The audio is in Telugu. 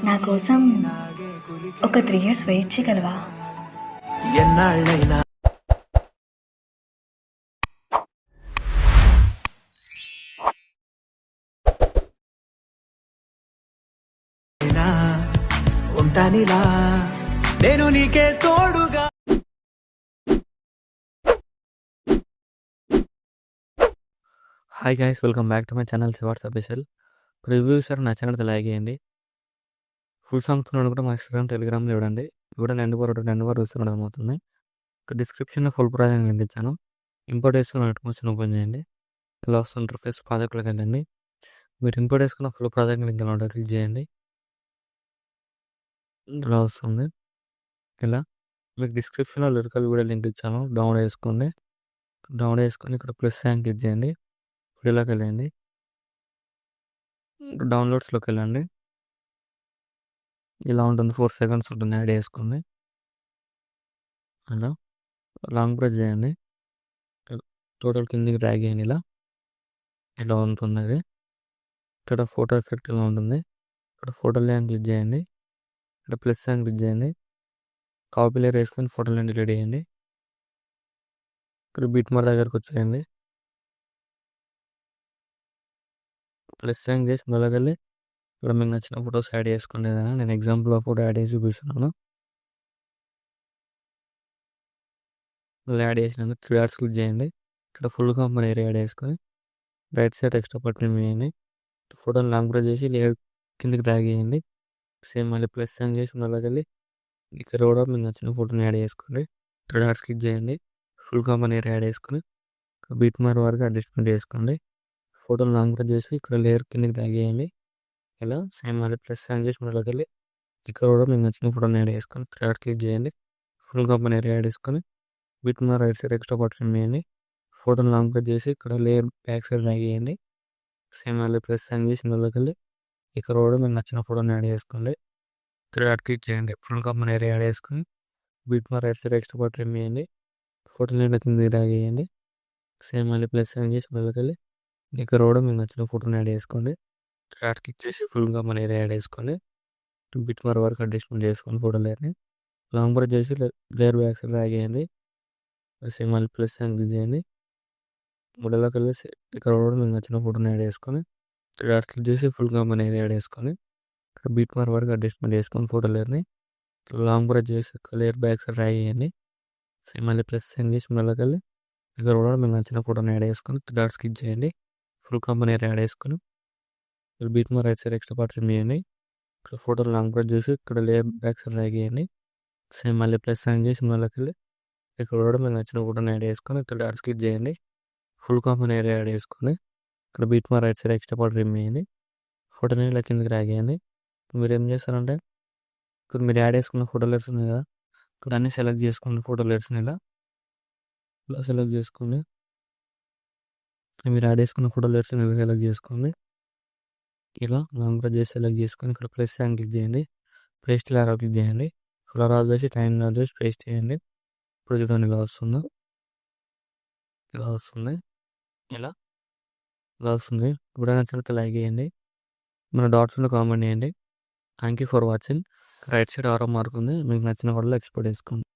నా కోసం ఒక 3 ఇయర్స్ వెయిట్ చేయగలవా? ఎన్నాళ్ళైనా ఉంటానిలా నేను నీకే తోడుగా. Hi guys, welcome back to my channel Shivars official. Review sir నా ఛానల్ లైక్ చేయండి. ఫుల్ సాంగ్స్ కూడా మా ఇన్స్టాగ్రామ్, టెలిగ్రామ్లో చూడండి. కూడా 2 చూస్తుండడం అవుతుంది. డిస్క్రిప్షన్లో ఫుల్ ప్రాజెక్ట్ లింక్ ఇచ్చాను. ఇంపోర్ట్ చేసుకున్న నోటిఫికేషన్ ఓపెన్ చేయండి. ఇలా వస్తుంది. ఫేస్ ప్రాజెక్ట్లోకి వెళ్ళండి. మీరు ఇంపోర్ట్ చేసుకున్న ఫుల్ ప్రాజెక్ట్ లింక్ ఇలా క్లిక్ చేయండి. ఇలా వస్తుంది. ఇలా మీకు డిస్క్రిప్షన్లో లిరికల్ వీడియో లింక్ ఇచ్చాను. డౌన్లోడ్ చేసుకోండి. డౌన్లోడ్ చేసుకొని ఇక్కడ ప్లస్ సైన్ క్లిక్ చేయండి. వీడియోలోకి వెళ్ళండి. డౌన్లోడ్స్లోకి వెళ్ళండి. ఇలా ఉంటుంది. 4 సెకండ్స్ ఉంటుంది. యాడ్ చేసుకోండి. అలా లాంగ్ ప్రెస్ చేయండి. టోటల్ కిందికి డ్రాగ్ చేయండి. ఇలా ఉంటుంది. అది ఇక్కడ ఫోటో ఎఫెక్ట్ ఇలా ఉంటుంది. ఇక్కడ ఫోటో లేని క్లిక్ చేయండి. ఇక్కడ ప్లస్ అని క్లిక్ చేయండి. కాపీ లేయర్ వేసుకొని ఫోటోలను డిలీట్ చేయండి. ఇక్కడ బీట్ మార్ దగ్గరకు వచ్చేయండి. ప్లస్ సైన్ చేసి మొదలకెళ్ళి ఇక్కడ మీకు నచ్చిన ఫొటోస్ యాడ్ చేసుకోండి. నేను ఎగ్జాంపుల్ ఫోటో యాడ్ చేసి చూపిస్తున్నాను. యాడ్ చేసినందుకు 3 డాట్స్ క్లిక్ చేయండి. ఇక్కడ ఫుల్ కాంపౌండ్ ఏరియా యాడ్ చేసుకొని రైట్ సైడ్ ఎక్స్ట్రా బటన్ చేయండి. ఫోటోని లాంగ్ ప్రెస్ చేసి లేయర్ కిందకి డ్రాగ్ చేయండి. సేమ్ మళ్ళీ ప్లస్ సైన్ చేసి మొదలకెళ్ళి ఇక్కడ కూడా మీకు నచ్చిన ఫోటోని యాడ్ చేసుకోండి. 3 డాట్స్ క్లిక్ చేయండి. ఫుల్ కాంపౌండ్ ఏరియా యాడ్ చేసుకొని బీట్ మార్ వరకు అడ్జస్ట్మెంట్ చేసుకోండి. ఫోటోని లాంగ్ ప్రెస్ చేసి ఇక్కడ లేయర్ కిందకి డ్రాగ్ చేయండి. ఇలా సేమ్ మళ్ళీ ప్లస్ సైన్ చేసి మొదలకెళ్ళి ఇక్కడ కూడా మీకు నచ్చిన ఫోటోని యాడ్ చేసుకొని 3 డాట్స్ క్లిక్ చేయండి. ఫుల్ కాంపౌండ్ ఏరియా యాడ్ చేసుకొని బీట్ మార్ రైట్ సైడ్ ఎక్స్ట్రా బటన్ చేయండి. ఫోటోని లాంగ్ ప్రెస్ చేసి ఇక్కడ లేయర్ బ్యాక్ సైడ్ డ్రాగ్ చేయండి. సేమ్ మళ్ళీ ప్లస్ సైన్ చేసి మొదలకెళ్ళి ఇక్కడ కూడా మీకు నచ్చిన ఫోటోని యాడ్ చేసుకోండి. 3 డాట్ క్లిక్ చేయండి. ఫుల్ కాంపౌండ్ ఏరియా యాడ్ చేసుకొని బీట్ మార్ రైట్ సైడ్ ఎక్స్ట్రా బటన్ చేయండి. ఫోటోని కింద డ్రాగ్ చేయండి. సేమ్ మళ్ళీ ప్లస్ సైన్ చేసి మొదలకెళ్ళి ఇక్కడ కూడా మీకు నచ్చిన ఫోటోని యాడ్ చేసుకోండి. 3 డాట్ క్లిక్ చేసి ఫుల్ కాంపౌండ్ ఏరియా యాడ్ చేసుకోండి. బీట్ మార్ వరకు అడ్జస్ట్మెంట్ చేసుకోండి. ఫోటో లేయర్ని లాంగ్ ప్రెస్ చేసి లేయర్ బ్యాక్ సైడ్ డ్రాగ్ చేయండి. సేమ్ మళ్ళీ ప్లస్ సైన్ క్లిక్ చేయండి. మూడలోకి వెళ్ళి ఇక్కడ కూడా మీకు నచ్చిన ఫోటోని యాడ్ చేసుకొని 3 డాట్స్ క్లిక్ చేసి ఫుల్ కాంపౌండ్ ఏరియా యాడ్ చేసుకొని ఇక్కడ బీట్ మార్ వరకు అడ్జస్ట్మెంట్ చేసుకొని ఫోటో లేయర్ని లాంగ్ ప్రెస్ చేసి లేయర్ బ్యాక్ సైడ్ డ్రాగ్ చేయండి. సేమ్ మళ్ళీ ప్లస్ సైన్ చేసి మూడలోకి ఇక్కడ కూడా మీకు నచ్చిన ఫోటోని యాడ్ చేసుకొని 3 డాట్స్ క్లిక్ చేయండి. ఫుల్ కాంపౌండ్ ఏరియా యాడ్ చేసుకొని ఇక్కడ బీట్ మార్ రైట్ సైడ్ ఎక్స్ట్రా బటన్ చేయండి. ఇక్కడ ఫోటోని లాంగ్ ప్రెస్ చేసి ఇక్కడ లేయర్ బ్యాక్ సైడ్ డ్రాగ్ చేయండి. సేమ్ మళ్ళీ ప్లస్ సైన్ చేసి మూడలోకి ఇక్కడ కూడా మీకు నచ్చిన ఫోటోని యాడ్ చేసుకొని 3 డాట్స్ క్లిక్ చేయండి. ఫుల్ కాంపౌండ్ ఏరియా యాడ్ చేసుకొని ఇక్కడ బీట్ మార్ రైట్ సైడ్ ఎక్స్ట్రా బటన్ చేయండి. ఫోటోని ఇలా కిందకి డ్రాగ్ చేయండి. మీరు ఏం చేస్తారంటే ఇక్కడ మీరు యాడ్ చేసుకున్న ఫోటో లేయర్స్ ఉన్నాయి కదా, ఇక్కడ అన్నీ సెలెక్ట్ చేసుకోండి. ఫోటో లేయర్స్ని ఇలా సెలెక్ట్ చేసుకోండి. మీరు యాడ్ చేసుకున్న ఫోటో లేయర్స్ని ఇలా సెలెక్ట్ చేసుకోండి. ఇలా లాంగ్ ప్రెస్ చేసి సెలెక్ట్ చేసుకొని ఇక్కడ ప్లస్ సైన్ క్లిక్ చేయండి. పేస్ట్ ఇలా క్లిక్ చేయండి. ఫ్లవర్ ఆఫ్ చేసి టైం చేసి పేస్ట్ చేయండి. ఇప్పుడు చూడండి ఇలా వస్తుంది. ఇలా వస్తుంది. ఇలా వస్తుంది. ఇప్పుడు నచ్చినట్టు లైక్ చేయండి. మన డాట్స్లో కామెంట్ చేయండి. Thank you for watching. Right side ఆరో మార్క్ ఉంది. మీకు నచ్చిన కూడా ఎక్స్పోర్ట్ చేసుకోండి.